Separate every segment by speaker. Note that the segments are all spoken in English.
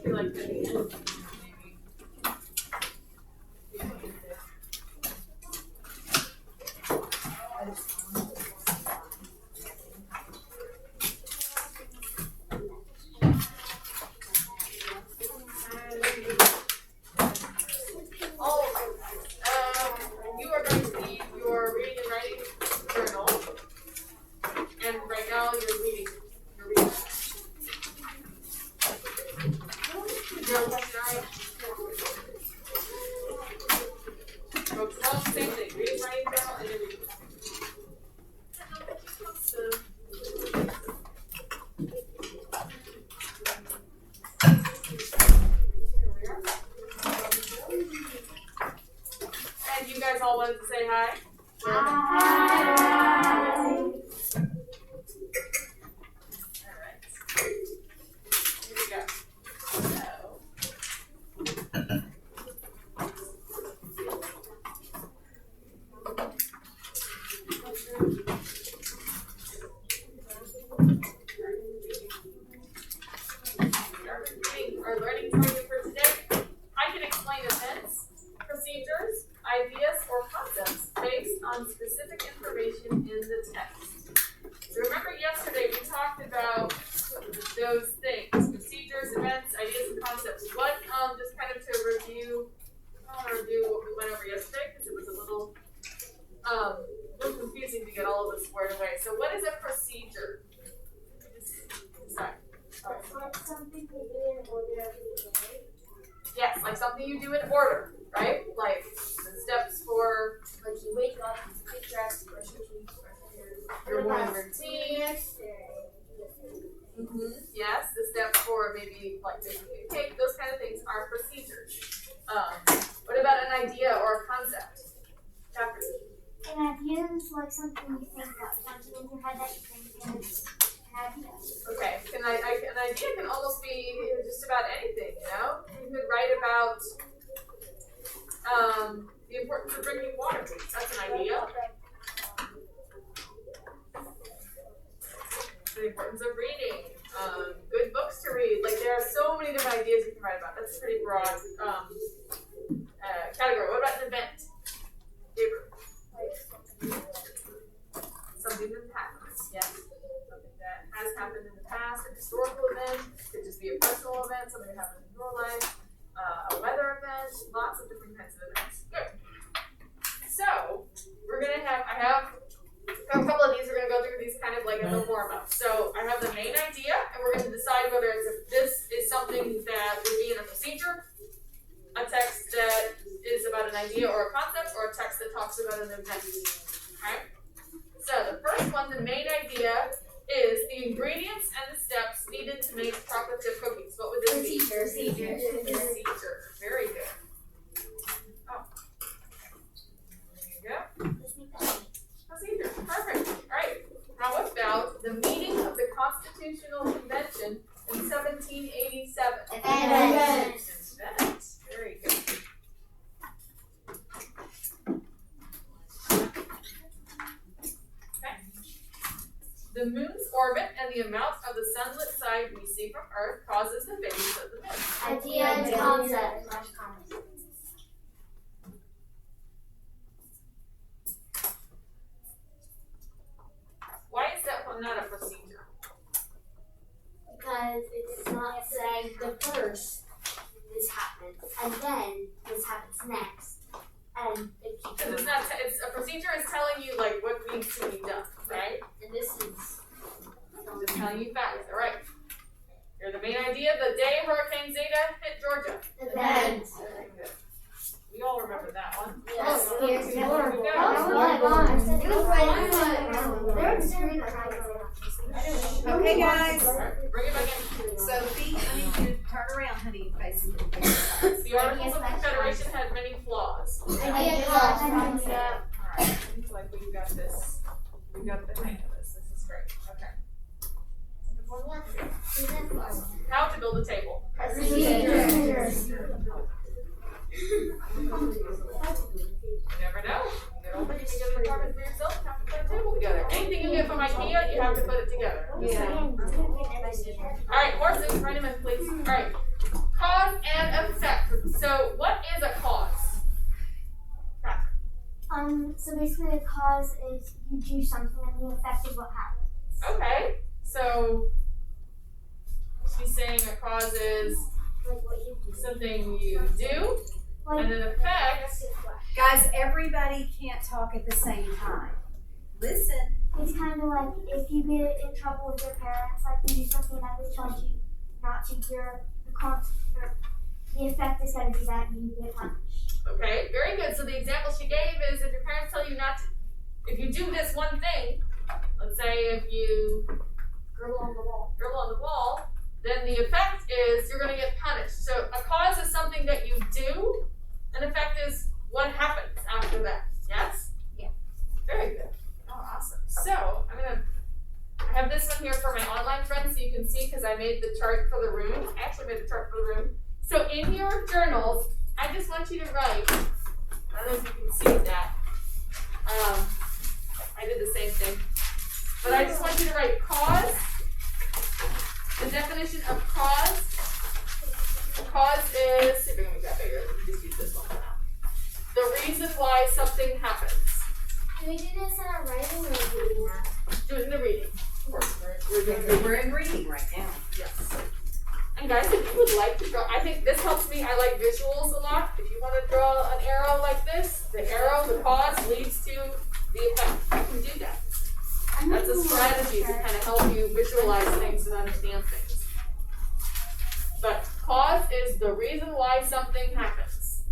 Speaker 1: Maybe like the maybe. You are going to need your reading and writing journal, and right now you're reading. Zero question, all right? Folks, all the same thing. Reading, writing journal, and then reading. And you guys all wanted to say hi? Hi. Alright. Here we go. Our learning target for today, I can explain events, procedures, ideas, or concepts based on specific information in the text. So remember yesterday we talked about those things, procedures, events, ideas, and concepts. What, just kind of to review, I want to review what we went over yesterday because it was a little confusing to get all of this squared away. So what is a procedure? Sorry.
Speaker 2: It's like something you do in order every day.
Speaker 1: Yes, like something you do in order, right? Like the steps for,
Speaker 2: Like you wake up, you take dress, brush your teeth,
Speaker 1: your morning routine. Yes, the steps for maybe like taking a cake, those kind of things are procedures. What about an idea or a concept? Chapter.
Speaker 2: An idea is like something you think about, something in your head that you think is an idea.
Speaker 1: Okay, an idea can almost be just about anything, you know? You could write about the importance of drinking water. That's an idea. The importance of reading, good books to read. Like there are so many different ideas you can write about. That's a pretty broad category. What about an event? Something that happens. Yes. Something that has happened in the past, an historical event. It could just be a personal event, something that happened in your life, a weather event, lots of different kinds of events. Good. So we're gonna have I have a couple of these. We're gonna go through these kind of like in the warm up. So I have the main idea, and we're gonna decide whether this is something that would be in a procedure, a text that is about an idea or a concept, or a text that talks about an event. Okay? So the first one, the main idea, is the ingredients and the steps needed to make chocolate chip cookies. What would this be? Procedure. Very good. Oh. There you go. Procedure. Perfect. All right. Now what about the meeting of the Constitutional Convention in 1787? Event. Very good. The moon's orbit and the amount of the sunlit side we see from Earth causes the phases of the moon.
Speaker 2: Idea and concept.
Speaker 1: Why is that one not a procedure?
Speaker 2: Because it's not saying the first this happens and then this happens next, and it keeps.
Speaker 1: Because it's not. It's a procedure is telling you like what needs to be done, right?
Speaker 2: And this is
Speaker 1: Just telling you facts. All right. Here's the main idea: the day Hurricane Zeta hit Georgia.
Speaker 2: event.
Speaker 1: Very good. We all remember that one.
Speaker 2: Yes.
Speaker 1: Here we go.
Speaker 3: Okay, guys.
Speaker 1: Bring it back in.
Speaker 3: So I need you to turn around, honey, and face me.
Speaker 1: The Articles of Confederation had many flaws.
Speaker 2: Idea and concept.
Speaker 1: Alright, seems like we got this. We got the hang of this. This is great. Okay. How to build a table. You never know. You get older, you can get an apartment for yourself, you have to put a table together. Anything you get from IKEA, you have to put it together.
Speaker 3: Yeah.
Speaker 1: Alright, horses, run them in, please. Alright.
Speaker 2: So basically, the cause is you do something, and the effect is what happens.
Speaker 1: Okay, so she's saying a cause is
Speaker 2: Like what you do.
Speaker 1: something you do,
Speaker 2: Like,
Speaker 1: and an effect.
Speaker 3: Guys, everybody can't talk at the same time. Listen.
Speaker 2: It's kind of like if you get in trouble with your parents, like you do something that they told you not to, the effect is going to be that you get punished.
Speaker 1: Okay, very good. So the example she gave is if your parents tell you not to, if you do this one thing, let's say if you
Speaker 2: Dribble on the wall.
Speaker 1: dribble on the wall, then the effect is you're going to get punished. So a cause is something that you do, an effect is what happens after that. Yes?
Speaker 2: Yeah.
Speaker 1: Very good. Oh, awesome. So I have this one here for my online friends so you can see because I made the chart for the room. I actually made the chart for the room. So in your journals, I just want you to write, I don't know if you can see that. I did the same thing. But I just want you to write cause. The definition of cause. Cause is, see if I can make that bigger. Let me just use this one for now. The reason why something happens.
Speaker 2: Do we do this in our writing or reading that?
Speaker 1: Do it in the reading.
Speaker 3: We're in reading right now.
Speaker 1: Yes. And guys, if you would like to draw, I think this helps me. I like visuals a lot. If you want to draw an arrow like this, the arrow, the cause leads to the effect. You can do that. That's a strategy to kind of help you visualize things and understand things. But cause is the reason why something happens.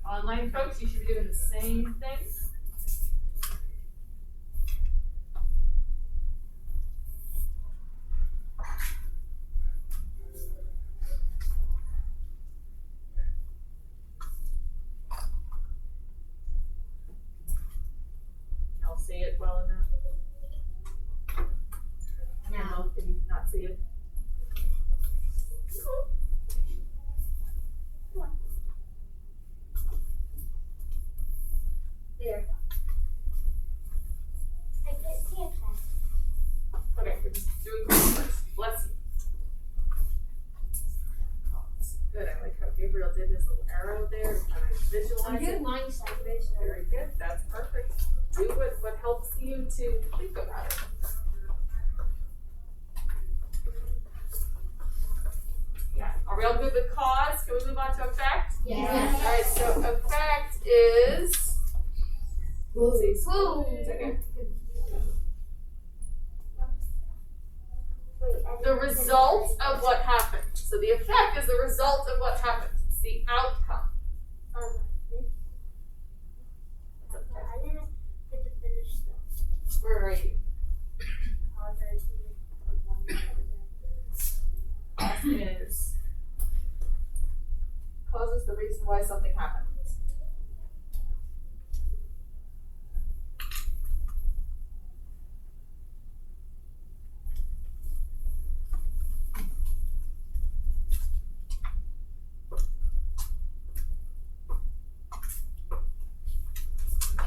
Speaker 1: Online folks, you should be doing the same thing. Y'all see it well enough? No. Can you not see it?
Speaker 2: There. I can't see it then.
Speaker 1: Okay, we're just doing cause first. Bless you. Good, I like how Gabriel did his little arrow there to kind of visualize it.
Speaker 2: mine sideways.
Speaker 1: Very good, that's perfect. Do what helps you to think about it. Yeah, are we all good with cause? Can we move on to effect?
Speaker 2: Yeah.
Speaker 1: Alright, so effect is, let's see,
Speaker 2: Woo.
Speaker 1: okay.
Speaker 2: Wait,
Speaker 1: The result of what happened. So the effect is the result of what happened. It's the outcome.
Speaker 2: I didn't get to finish this.
Speaker 1: Where are you? Is causes the reason why something happened.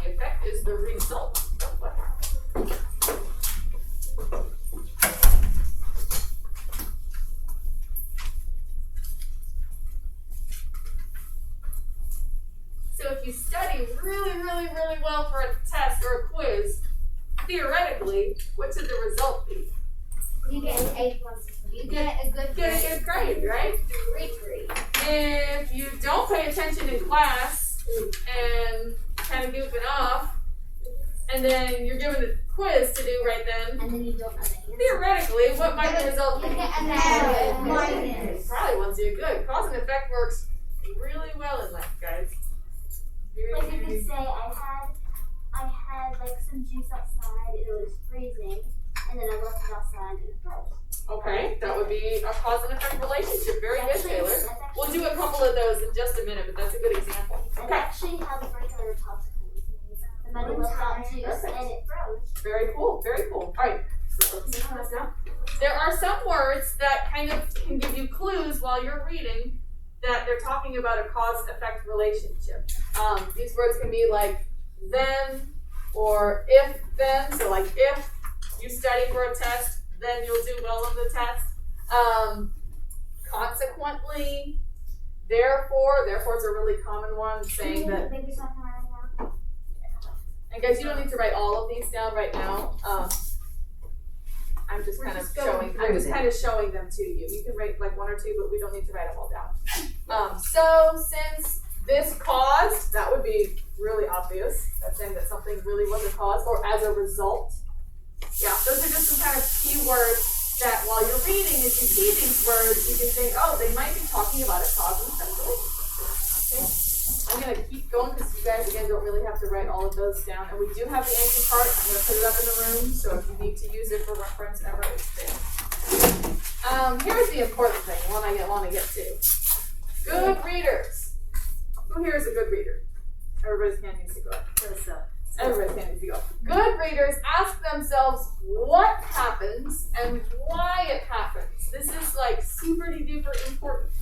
Speaker 1: The effect is the result of what happened. So if you study really, really, really well for a test or a quiz, theoretically, what should the result be?
Speaker 2: You get an A+. You get a good
Speaker 1: Get a good grade, right?
Speaker 2: Great grade.
Speaker 1: If you don't pay attention in class and kind of goofing off, and then you're given a quiz to do right then,
Speaker 2: And then you don't know the answer.
Speaker 1: theoretically, what might the result be?
Speaker 2: You get a negative. Minus.
Speaker 1: Probably won't do good. Cause and effect works really well in life, guys.
Speaker 2: Like you could say I had like some juice outside, it was freezing, and then I left it outside and it froze.
Speaker 1: Okay, that would be a cause and effect relationship. Very good, Taylor. We'll do a couple of those in just a minute, but that's a good example.
Speaker 2: That's actually how the first ever popsicle was made. The money left out juice
Speaker 1: Perfect.
Speaker 2: and it froze.
Speaker 1: Very cool, very cool. All right. There are some words that kind of can give you clues while you're reading that they're talking about a cause-effect relationship. These words can be like then or if then. So like if you study for a test, then you'll do well on the test. Consequently, Therefore is a really common one, saying that.
Speaker 2: Maybe something right now.
Speaker 1: And guys, you don't need to write all of these down right now. I'm just kind of showing them to you. You can write like one or two, but we don't need to write them all down. So since this caused, that would be really obvious. That's saying that something really was a cause or as a result. Yeah, those are just some kind of keywords that while you're reading, if you see these words, you can think, oh, they might be talking about a cause and effect relationship. Okay. I'm going to keep going because you guys, again, don't really have to write all of those down. And we do have the anchor chart. I'm going to put it up in the room, so if you need to use it for reference ever, it's there. Here's the important thing, one I want to get to. Good readers. Who here is a good reader? Everybody's hand needs to go up. Everybody's hand needs to go up. Good readers ask themselves what happens and why it happens. This is like super duper important.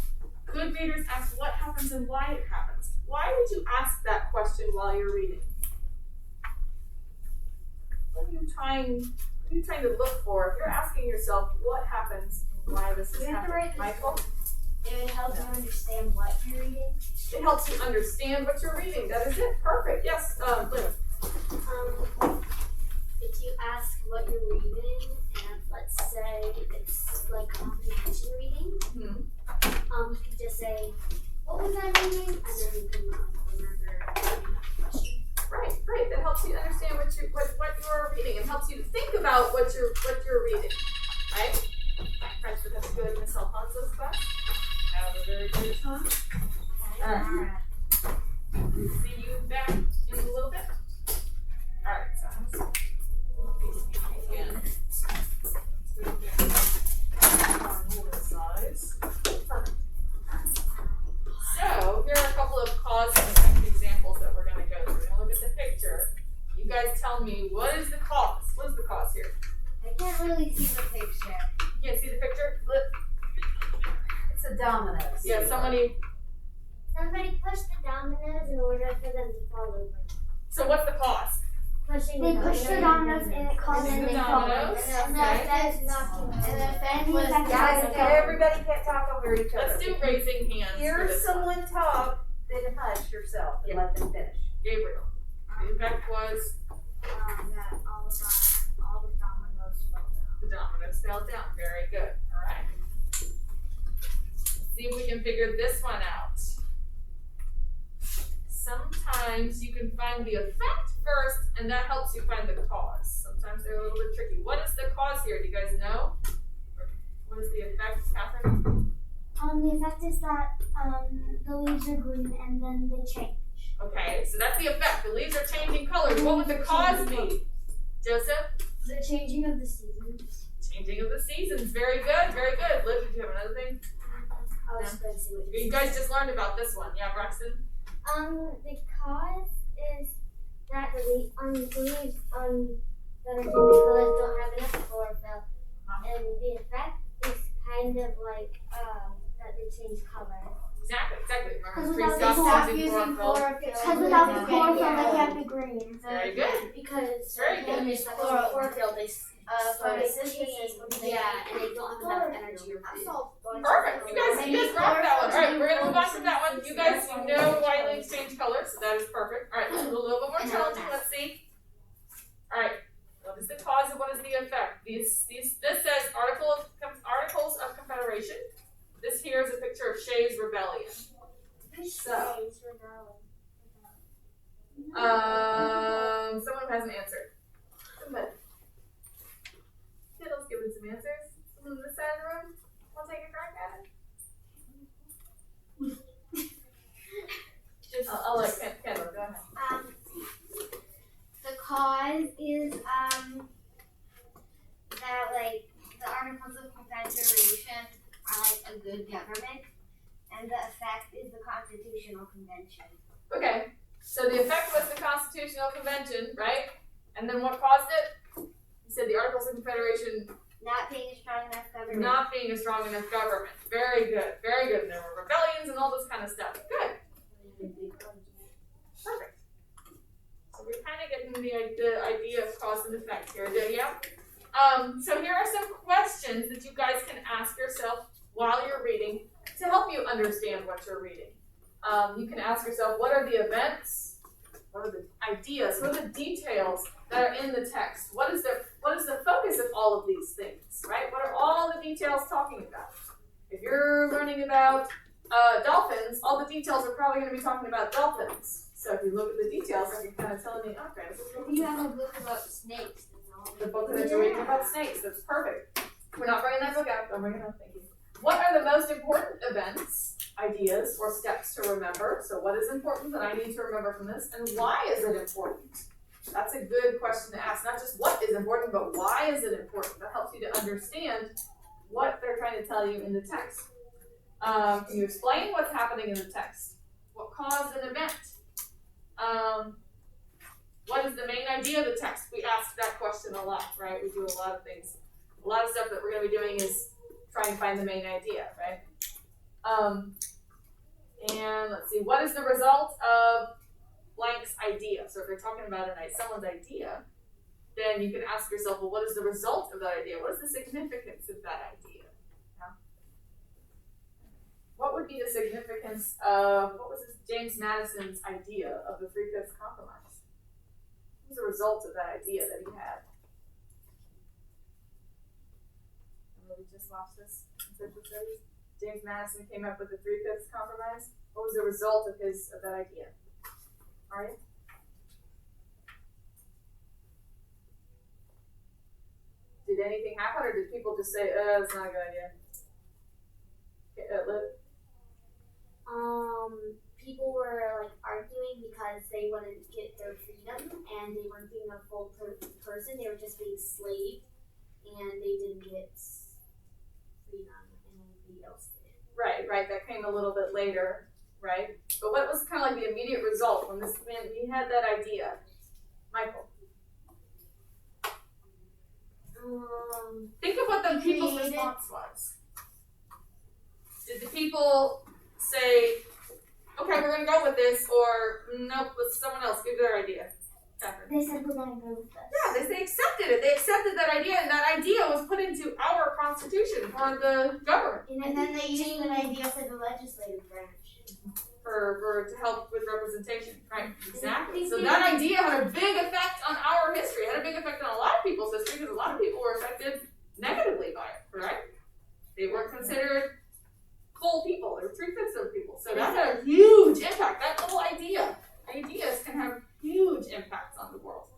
Speaker 1: Good readers ask what happens and why it happens. Why would you ask that question while you're reading? What are you trying to look for? If you're asking yourself what happens and why this is happening, Michael?
Speaker 2: It would help you understand what you're reading.
Speaker 1: It helps you understand what you're reading. That is it. Perfect. Yes, Lynn.
Speaker 2: If you ask what you're reading, and let's say it's like comprehension reading, you can just say, what was I reading? And then you can remember that question.
Speaker 1: Right. That helps you understand what you're reading. It helps you to think about what you're reading. Right? My friends would have a good Miss Alfonso's class. Have a very good time. All right. See you back in a little bit. All right, so again. Size. Perfect. So here are a couple of cause and effect examples that we're going to go through. We're going to look at the picture. You guys tell me, what is the cause? What is the cause here?
Speaker 2: I can't really see the picture.
Speaker 1: You can't see the picture?
Speaker 3: It's a dominoes.
Speaker 1: Yeah, somebody
Speaker 2: pushed the dominoes in order for them to fall over.
Speaker 1: So what's the cause?
Speaker 2: They pushed the dominoes and it caused them to fall over.
Speaker 1: Dominoes.
Speaker 2: And the effect knocking. And the effect was
Speaker 3: Guys, everybody can't talk over each other.
Speaker 1: Let's do raising hands. for
Speaker 3: Hear
Speaker 1: this one.
Speaker 3: someone talk, then hush yourself and let them finish.
Speaker 1: Gabriel. The effect was
Speaker 2: that all the dominoes fell down.
Speaker 1: the dominoes fell down. Very good. All right. See if we can figure this one out. Sometimes you can find the effect first, and that helps you find the cause. Sometimes they're a little bit tricky. What is the cause here? Do you guys know? What is the effect, Catherine?
Speaker 2: The effect is that the leaves are green and then they change.
Speaker 1: Okay, so that's the effect. The leaves are changing colors. What would the cause be? Joseph?
Speaker 2: The changing of the seasons.
Speaker 1: Changing of the seasons. Very good, very good. Liv, did you have another thing?
Speaker 2: I was going to see what
Speaker 1: You guys just learned about this one. Yeah, Braxton?
Speaker 2: the cause is that the leaves that are changing colors don't have enough chlorophyll. And the effect is kind of like that they change color.
Speaker 1: Exactly.
Speaker 2: Because
Speaker 1: Remember,
Speaker 2: without
Speaker 1: trees stop using
Speaker 2: chlorophyll, because without the chlorophyll they can't be green.
Speaker 1: Very good.
Speaker 2: Because
Speaker 1: Very good.
Speaker 2: when there's chlorophyll, they photosynthesis, and they don't have enough energy.
Speaker 1: Perfect. You guys rocked that one. All right, we're gonna move on from that one. You guys know why leaves change colors, so that is perfect. All right, a little bit more challenging. Let's see. All right, what is the cause and what is the effect? This says articles of confederation. This here is a picture of Shay's rebellion. So, someone who hasn't answered. Somebody. Let's give it some answers. Someone on this side of the room. Want to take a crack at it? I'll let Kendall go ahead.
Speaker 2: The cause is that like the Articles of Confederation are like a good government, and the effect is the Constitutional Convention.
Speaker 1: Okay, so the effect was the Constitutional Convention, right? And then what caused it? You said the Articles of Confederation
Speaker 2: Not being a strong enough government.
Speaker 1: not being a strong enough government. Very good, very good. And there were rebellions and all this kind of stuff. Good. Perfect. So we're kind of getting the idea of cause and effect here, yeah? So here are some questions that you guys can ask yourself while you're reading to help you understand what you're reading. You can ask yourself, what are the events? What are the ideas? What are the details that are in the text? What is the focus of all of these things, right? What are all the details talking about? If you're learning about dolphins, all the details are probably going to be talking about dolphins. So if you look at the details, then you're kind of telling me, okay, this is what
Speaker 2: If you have a book about snakes,
Speaker 1: the book that you're reading about snakes. That's perfect. We're not bringing that book out. Don't bring it up. Thank you. What are the most important events, ideas, or steps to remember? So what is important that I need to remember from this, and why is it important? That's a good question to ask. Not just what is important, but why is it important? That helps you to understand what they're trying to tell you in the text. Can you explain what's happening in the text? What caused an event? What is the main idea of the text? We ask that question a lot, right? We do a lot of things. A lot of stuff that we're going to be doing is try and find the main idea, right? And let's see, what is the result of blank's idea? So if you're talking about someone's idea, then you can ask yourself, well, what is the result of that idea? What is the significance of that idea? Yeah. What would be the significance of, what was James Madison's idea of the 3/5 compromise? What was the result of that idea that he had? Remember we just watched this in Central Studies? James Madison came up with the 3/5 compromise. What was the result of that idea? Aria? Did anything happen, or did people just say, it's not a good idea? Okay, Liv?
Speaker 2: People were like arguing because they wanted to get their freedom, and they weren't being a full person. They were just being slaved, and they didn't get freedom, and nobody else did.
Speaker 1: Right. That came a little bit later, right? But what was kind of like the immediate result when this man, he had that idea? Michael? Think of what the people's response was. Did the people say, okay, we're going to go with this, or nope, let's someone else give their idea? Catherine.
Speaker 2: They said we're going to go with this.
Speaker 1: Yeah, they accepted it. They accepted that idea, and that idea was put into our constitution for the government.
Speaker 2: And then they used an idea for the legislative branch.
Speaker 1: For to help with representation, right? Exactly. So that idea had a big effect on our history. It had a big effect on a lot of people's history because a lot of people were affected negatively by it, right? They weren't considered full people. They were 3/5 of people. So that had a huge impact. That little ideas can have huge impacts on the world.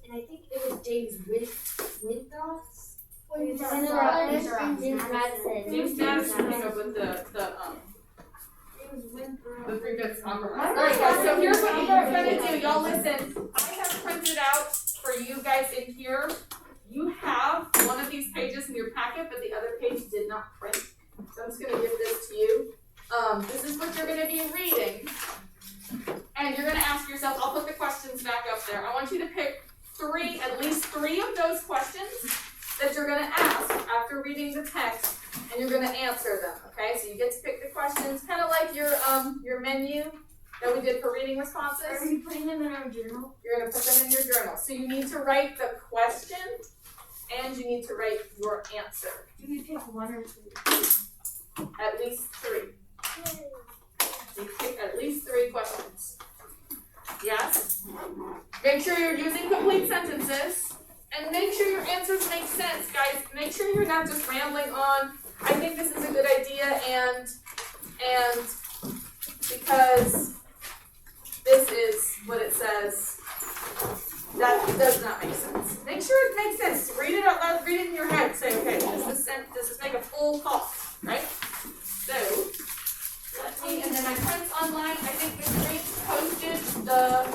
Speaker 2: And I think it was James Winthrop.
Speaker 1: James Madison came up with the 3/5 compromise. Alright guys, so here's what you're gonna do. Y'all listen. I have printed out for you guys in here. You have one of these pages in your packet, but the other page did not print. So I'm just gonna give this to you. This is what you're gonna be reading. And you're gonna ask yourself, I'll put the questions back up there. I want you to pick at least three of those questions that you're gonna ask after reading the text, and you're gonna answer them, okay? So you get to pick the questions, kind of like your menu that we did for reading responses.
Speaker 2: Are we putting them in our journal?
Speaker 1: You're gonna put them in your journal. So you need to write the question, and you need to write your answer.
Speaker 2: Do we pick one or two?
Speaker 1: At least three. You pick at least 3 questions. Yes? Make sure you're using complete sentences. And make sure your answers make sense, guys. Make sure you're not just rambling on, I think this is a good idea, and because this is what it says, that does not make sense. Make sure it makes sense. Read it out loud, read it in your head. Say, okay, does this make a full thought, right? So, and then my prints online, I think the screen posted the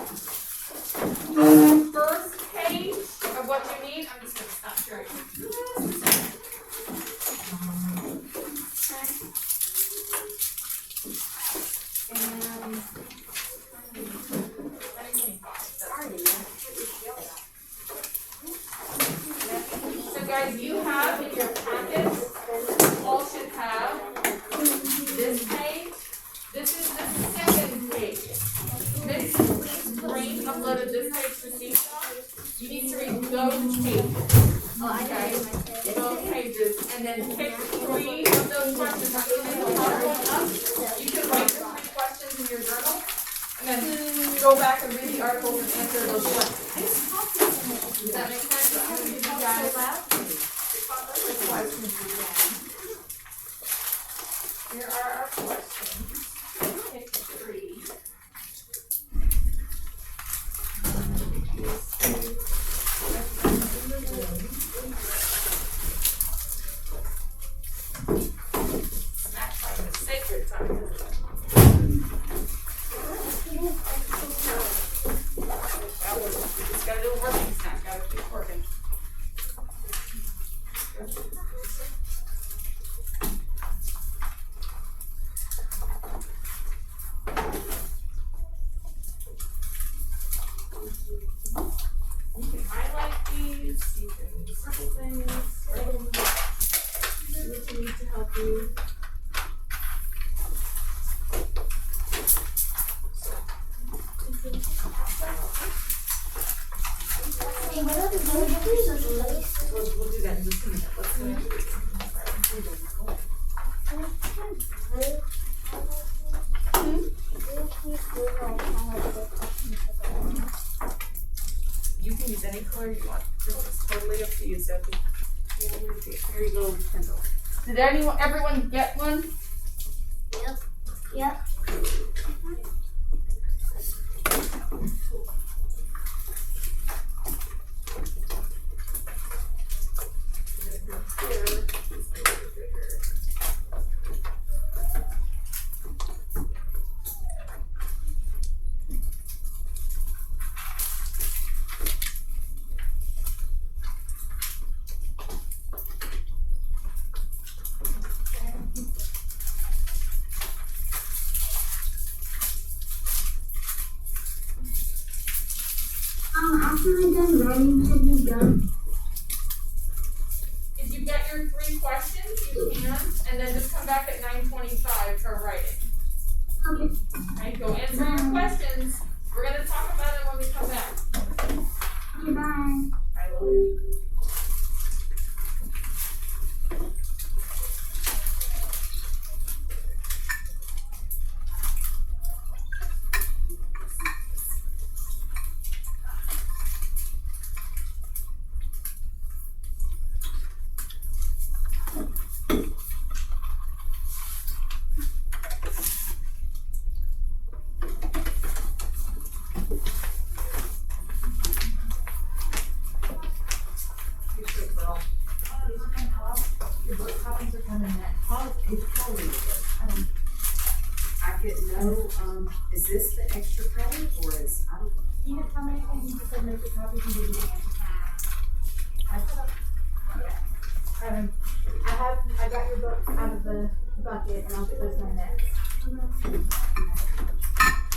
Speaker 1: first page of what you need. I'm just going to stop sharing. So guys, you have in your packets, all should have this page. This is the second page. Miss Green uploaded this page to Seesaw. You need to read those pages. Okay. 12 pages, and then pick 3 of those questions. I'm going to leave the PowerPoint up. You can write the 3 questions in your journal, and then go back and read the articles and answer those questions. Does that make sense? I'm going to give you guys the questions again. Here are our questions. Pick 3. Snack time is sacred time, isn't it? Just gotta do a working snack, gotta keep working. You can highlight these, you can circle things, write them, do what you need to help you. We'll do that in just a minute. Let's go. You can use any color you want. This is totally up to you, Sophie. Here you go, Kendall. Did everyone get one?
Speaker 2: Yep.
Speaker 4: After we're done writing, should we go?
Speaker 1: If you get your 3 questions, you can, and then just come back at 9:25 for writing.
Speaker 4: Okay.
Speaker 1: Okay, go answer your questions. We're gonna talk about it when we come back.
Speaker 4: Okay, bye.
Speaker 1: I will.
Speaker 3: I didn't know, is this the extra credit or is, I don't.
Speaker 4: You didn't tell me anything, you just said make a copy and give it I got your books out of the bucket and I'll get those in next.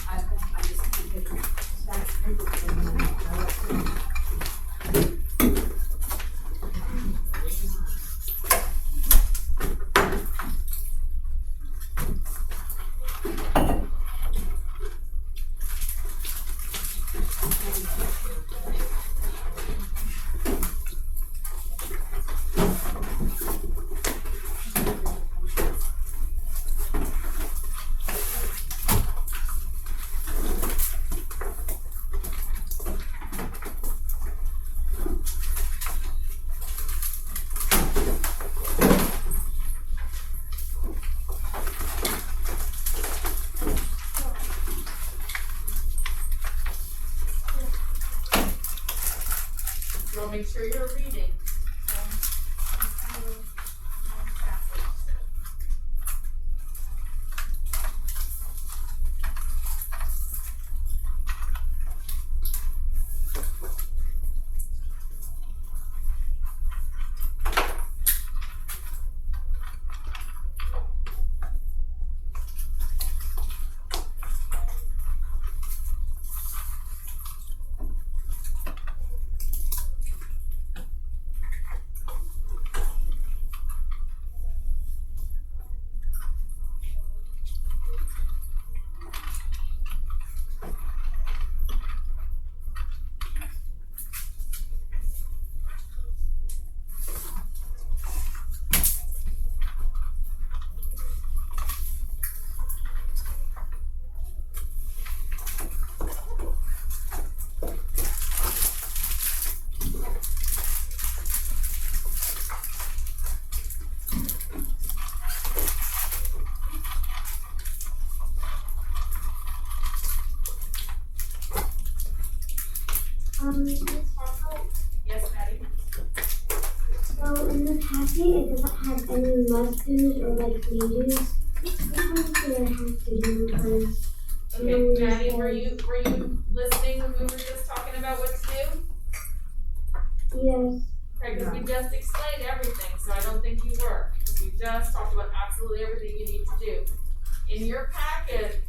Speaker 3: I just keep it.
Speaker 1: So make sure you're reading.
Speaker 2: in the packet it doesn't have any must-dos or like pages. Sometimes it has to do because
Speaker 1: Okay, Maddie, were you listening when we were just talking about what to do?
Speaker 2: yes.
Speaker 1: Okay, because we just explained everything, so I don't think you were. We just talked about absolutely everything you need to do. In your packet,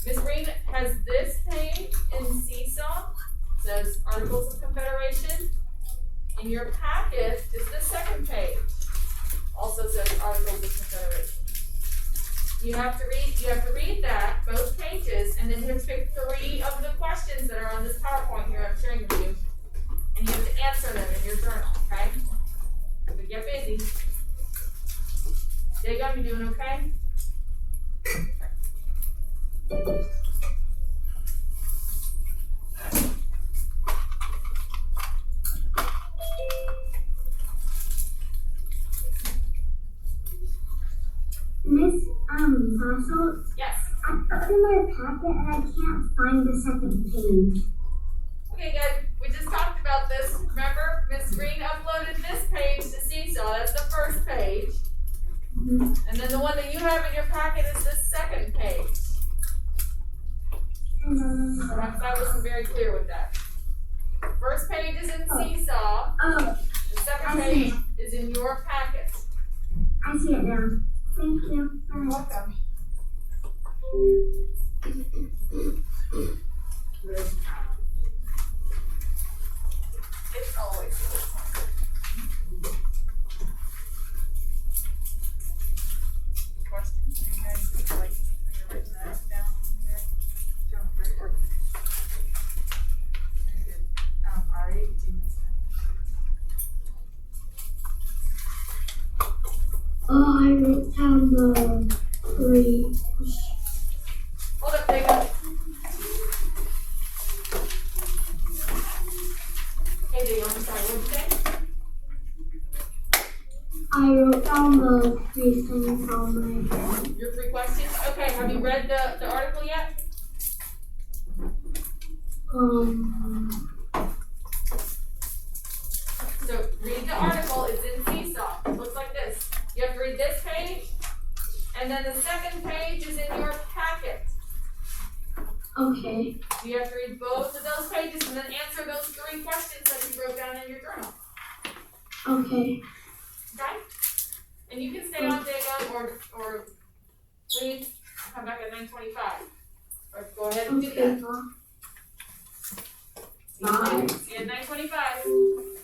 Speaker 1: Ms. Green has this page in Seesaw, says Articles of Confederation. In your packet is the second page, also says Articles of Confederation. You have to read that, both pages, and then you have to pick 3 of the questions that are on this PowerPoint here I'm sharing with you, and you have to answer them in your journal, okay? So get busy. Jacob, you doing okay?
Speaker 2: Miss EFasselt,
Speaker 1: Yes.
Speaker 2: I opened my packet and I can't find the second page.
Speaker 1: Okay, guys, we just talked about this. Remember, Ms. Green uploaded this page to Seesaw. That's the first page. And then the one that you have in your packet is the second page. Perhaps I wasn't very clear with that. First page is in Seesaw.
Speaker 2: Oh,
Speaker 1: The second
Speaker 2: I see
Speaker 1: page is in your packet.
Speaker 2: I see it now. Thank you.
Speaker 1: You're welcome. It's always so fun. Questions? Are you guys like, are you writing that down here? Doing great work. Very good. Ari, do you?
Speaker 2: Oh, I wrote down the 3.
Speaker 1: Hold up, Jacob. Hey, Jacob, I'm sorry, what'd you say?
Speaker 2: I wrote down the 3 things on my phone.
Speaker 1: Your 3 questions? Okay, have you read the article yet? So read the article, it's in Seesaw. It looks like this. You have to read this page, and then the second page is in your packet.
Speaker 2: Okay.
Speaker 1: You have to read both of those pages and then answer those 3 questions that you wrote down in your journal.
Speaker 2: Okay.
Speaker 1: Okay? And you can stay on, Jacob, or leave, come back at 9:25. Or go ahead and do
Speaker 2: Okay.
Speaker 1: that. See you later. See you at 9:25.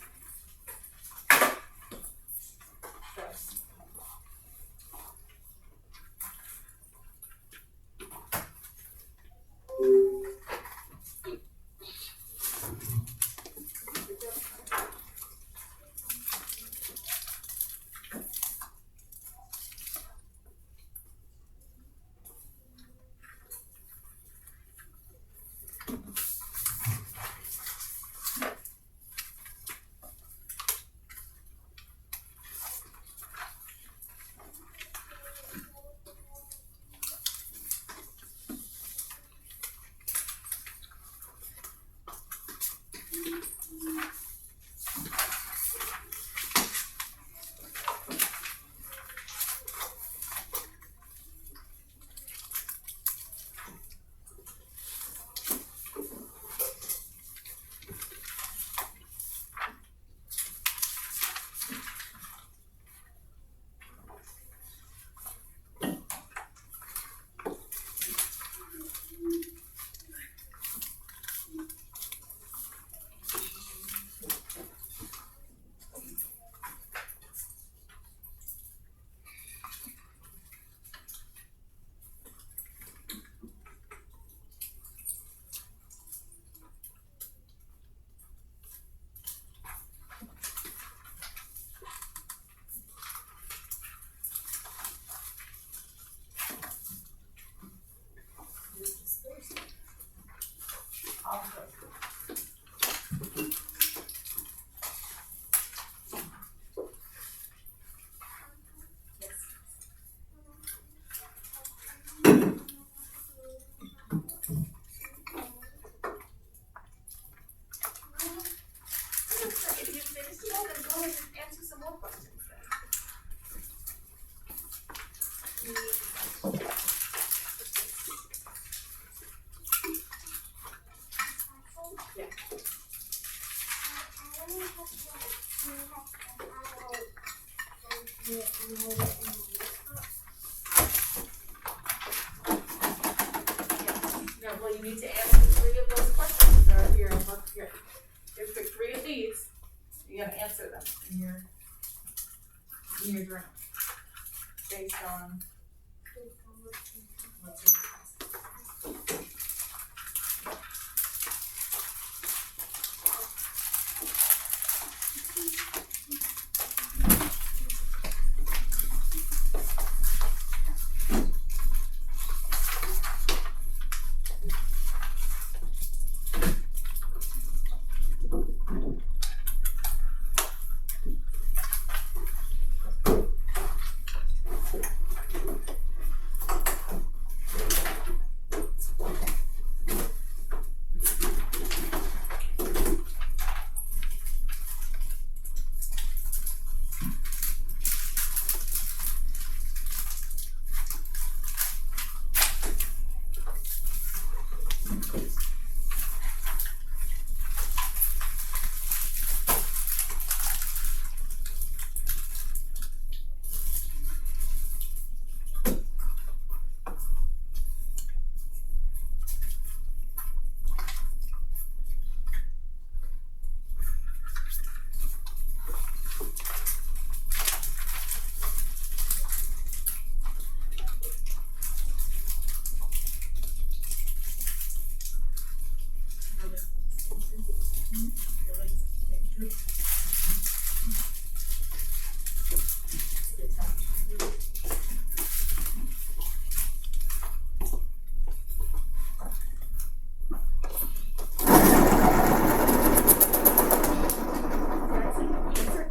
Speaker 2: it and write it in my laptop?
Speaker 1: No, well, you need to answer 3 of those questions that are here. Look here. You have to pick 3 of these. You gotta answer them in your journal. Based on what's in the test.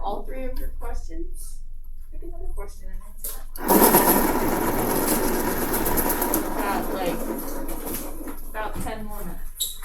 Speaker 1: All 3 of your questions. Pick another question and answer that. About 10 more minutes.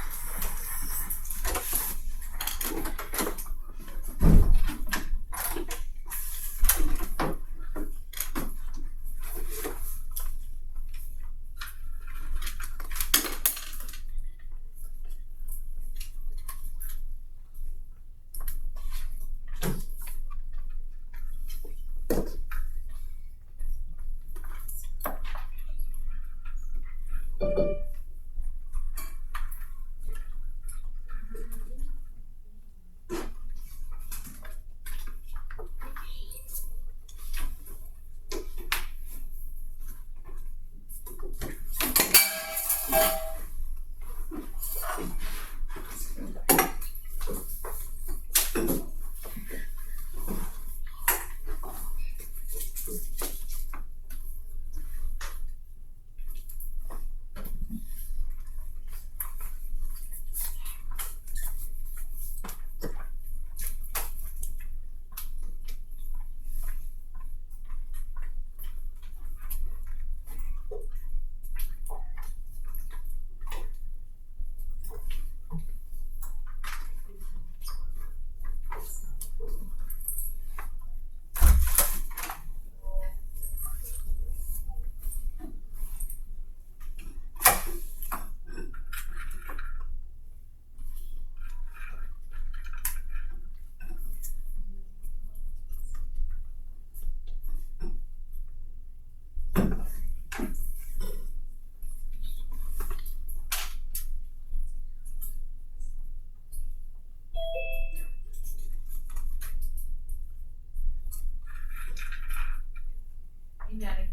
Speaker 1: Maddie.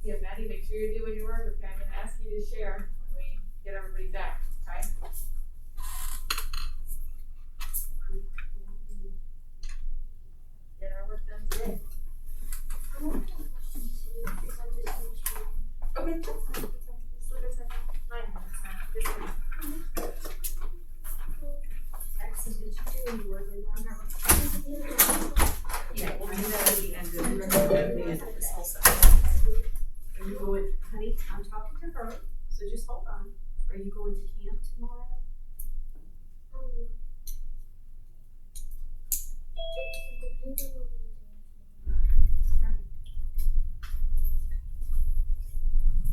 Speaker 1: Yeah, Maddie, make sure you're doing your work, okay? I'm gonna ask you to share when we get everybody back, okay? Get our work done today. Okay, let's look at 9 minutes now.
Speaker 3: Yeah, we'll do that at the end of this whole session. Are you going, honey, I'm talking to her, so just hold on. Are you going to camp tomorrow?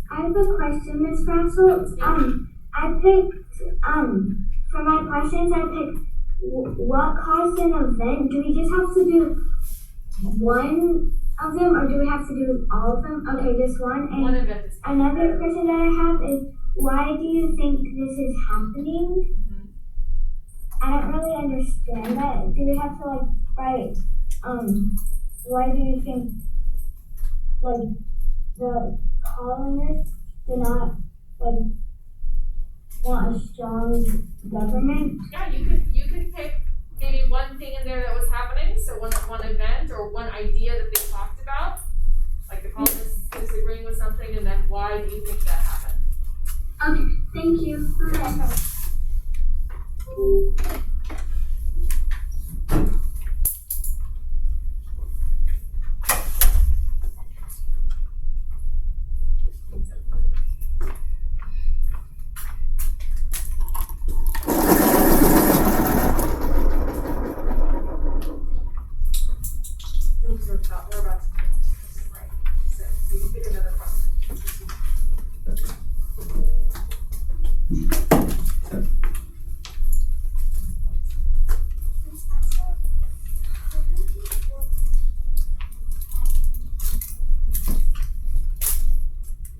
Speaker 2: I have a question, Miss EFasselt. I picked For my questions, I picked what caused an event. Do we just have to do one of them, or do we have to do all of them? Okay, just one.
Speaker 1: One
Speaker 2: And
Speaker 1: event is
Speaker 2: another question that I have is, why do you think this is happening? I don't really understand that. Do we have to like write? Why do you think like the colonists do not like want a strong government?
Speaker 1: Yeah, you could pick maybe one thing in there that was happening, so one event or one idea that they talked about, like the colonists disagreeing with something, and then why do you think that happened?
Speaker 2: Okay, thank you. Bye.
Speaker 1: We're about to right. So you can pick another question. You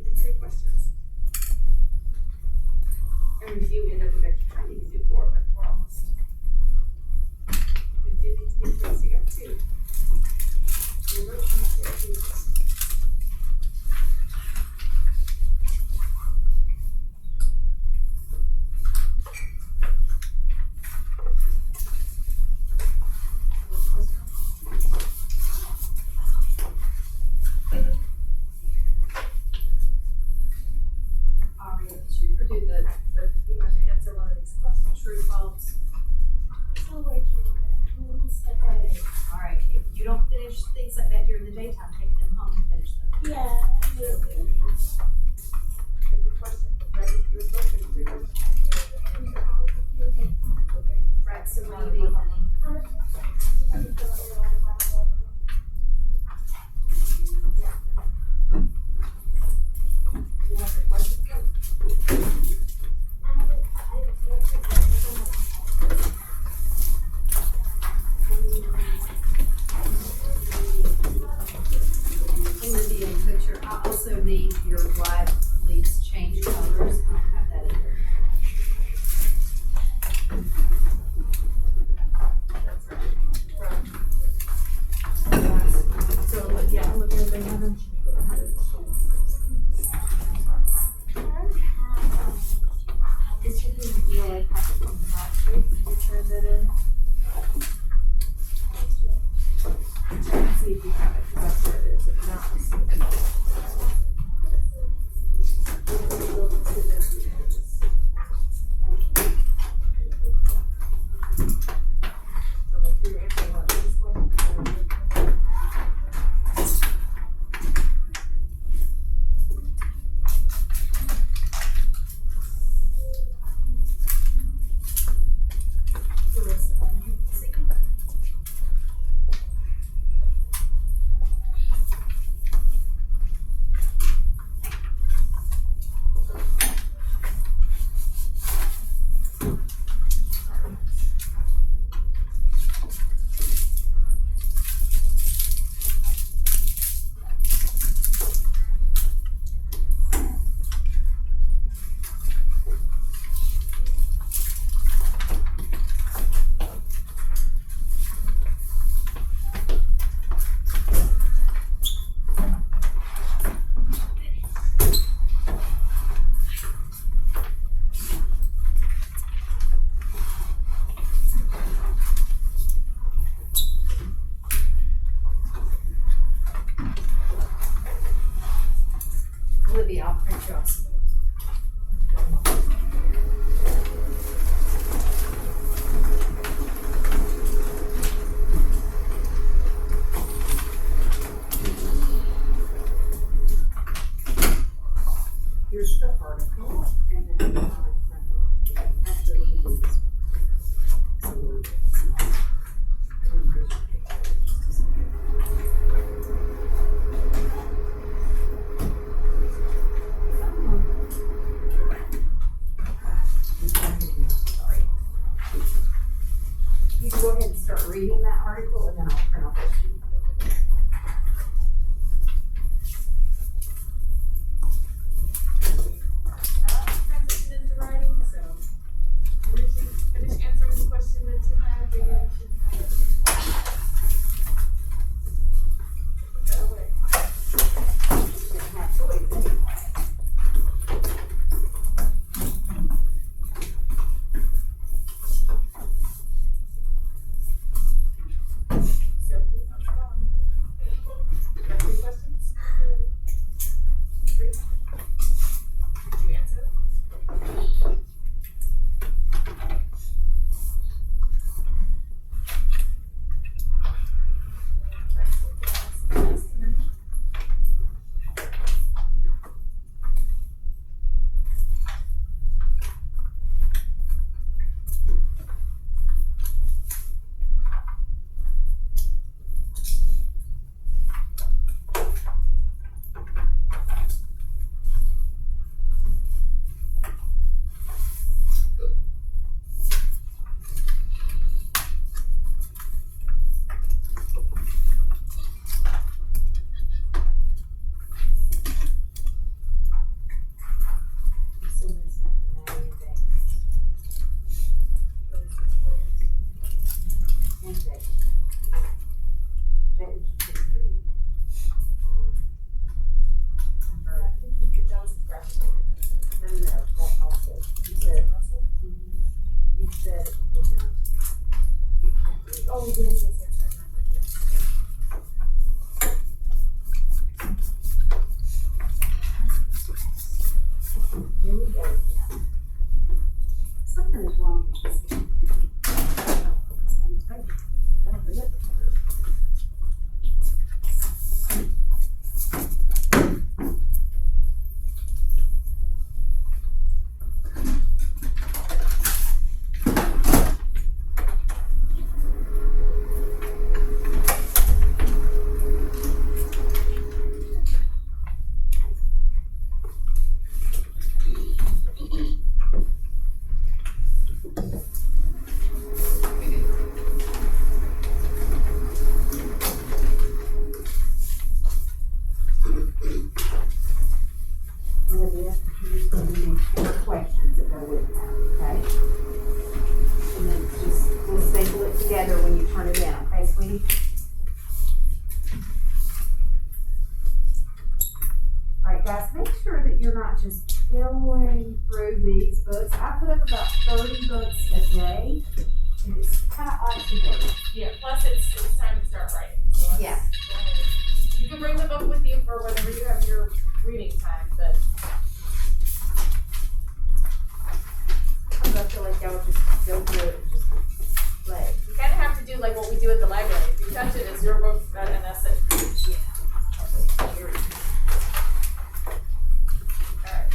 Speaker 1: can three questions. And if you end up with extra time, you can do four, but we're almost. You do need to do three, so you got two. Your vote needs to be two.
Speaker 4: these books. I put up about 30 books a day, and it's kind of odd to me.
Speaker 1: Yeah, plus it's time to start writing, so it's,
Speaker 4: Yeah.
Speaker 1: you can bring the book with you for whenever you have your reading time, but
Speaker 4: I feel like y'all would just go through it and just play.
Speaker 1: you kinda have to do like what we do at the library. If you touch it, it's your book and that's it. Alright.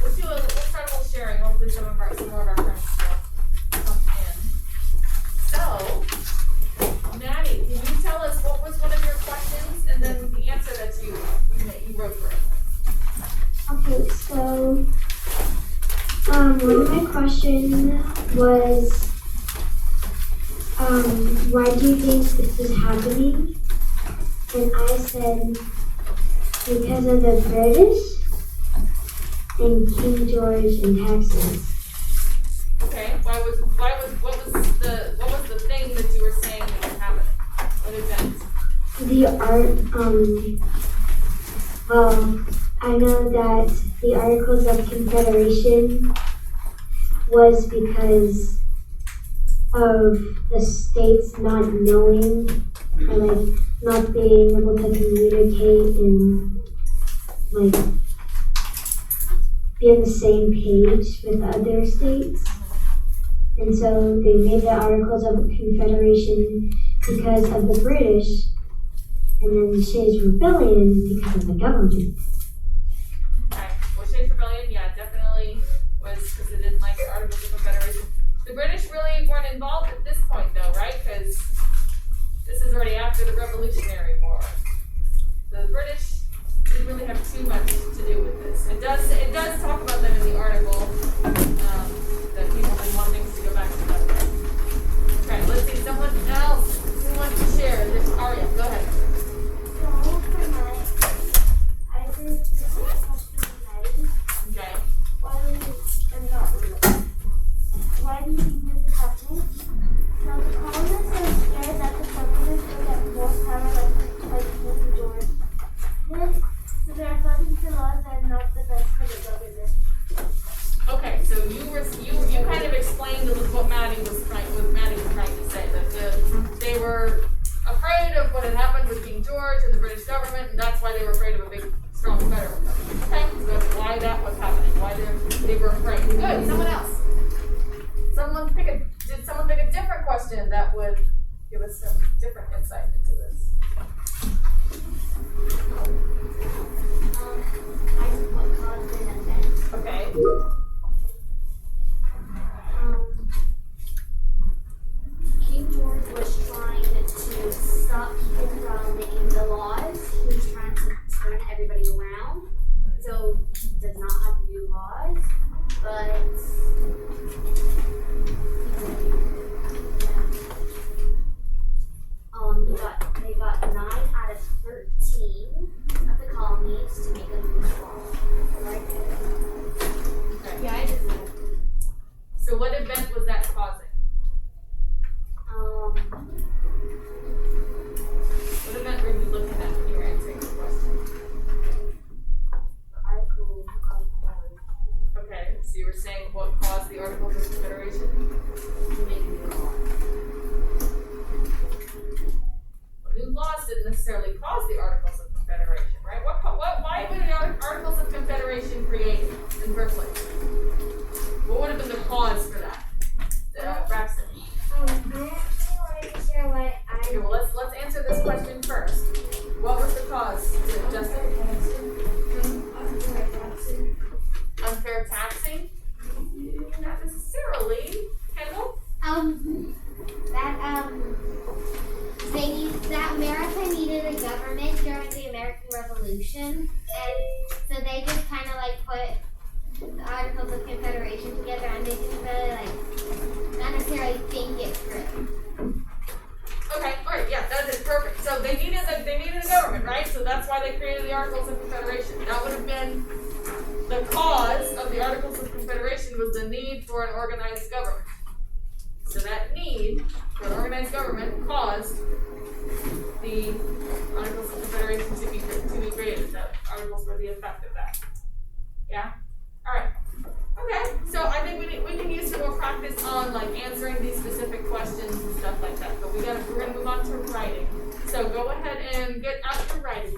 Speaker 1: We'll start a little sharing, hopefully some more of our friends will come in. So, Maddie, can you tell us what was one of your questions and then the answer that you wrote for it?
Speaker 2: Okay, so one of my questions was, why do you think this is happening? And I said, because of the British and King George and taxes.
Speaker 1: Okay, what was the thing that you were saying that was happening? What event?
Speaker 2: Well, I know that the Articles of Confederation was because of the states not knowing or like not being able to communicate and like be on the same page with other states. And so they made the Articles of Confederation because of the British, and then Shays Rebellion because of the government.
Speaker 1: Okay, well, Shays Rebellion, yeah, definitely was because it didn't like the Articles of Confederation. The British really weren't involved at this point, though, right? Because this is already after the Revolutionary War. The British didn't really have too much to do with this. It does talk about them in the article, that people didn't want things to go back to that way. Okay, let's see, someone else who wants to share. This Aria, go ahead.
Speaker 2: So for my, I did the question to Maddie.
Speaker 1: Okay.
Speaker 2: Why do you think this is happening? So the colonists are scared that the government will get more power like King George. So they're fighting for laws that are not the best for the government.
Speaker 1: Okay, so you kind of explained what Maddie was trying to say, that they were afraid of what had happened with King George and the British government, and that's why they were afraid of a big, strong federal government. Okay, so that's why that was happening, why they were afraid. Good, someone else. Did someone pick a different question that would give us some different insight into this?
Speaker 2: What caused an event?
Speaker 1: Okay.
Speaker 5: King George was trying to stop people from making the laws. He was trying to turn everybody around. So he does not have to do laws. But they got 9 out of 13 of the colonies to make a new law. Right?
Speaker 1: Okay.
Speaker 5: Yeah, I did that.
Speaker 1: So what event was that causing? What event were you looking at when you were answering the question?
Speaker 5: The article of
Speaker 1: Okay, so you were saying what caused the Articles of Confederation?
Speaker 5: to make a new law.
Speaker 1: Well, new laws didn't necessarily cause the Articles of Confederation, right? Why were the Articles of Confederation created in the first place? What would have been the cause for that? Braxton.
Speaker 2: I actually wanted to share what
Speaker 1: Okay, well let's answer this question first. What was the cause? Justin? Unfair taxing? Not necessarily. Kendall?
Speaker 2: that America needed a government during the American Revolution, and so they just kind of like put the Articles of Confederation together, and they didn't really not necessarily think it through.
Speaker 1: Okay, alright, yeah, that is perfect. So they needed a government, right? So that's why they created the Articles of Confederation. That would have been the cause of the Articles of Confederation, was the need for an organized government. So that need for an organized government caused the Articles of Confederation to be created. The articles were the effect of that. Yeah? Okay, so I think we can use some more practice on like answering these specific questions and stuff like that. But we're gonna move on to writing. So go ahead and get out your writing.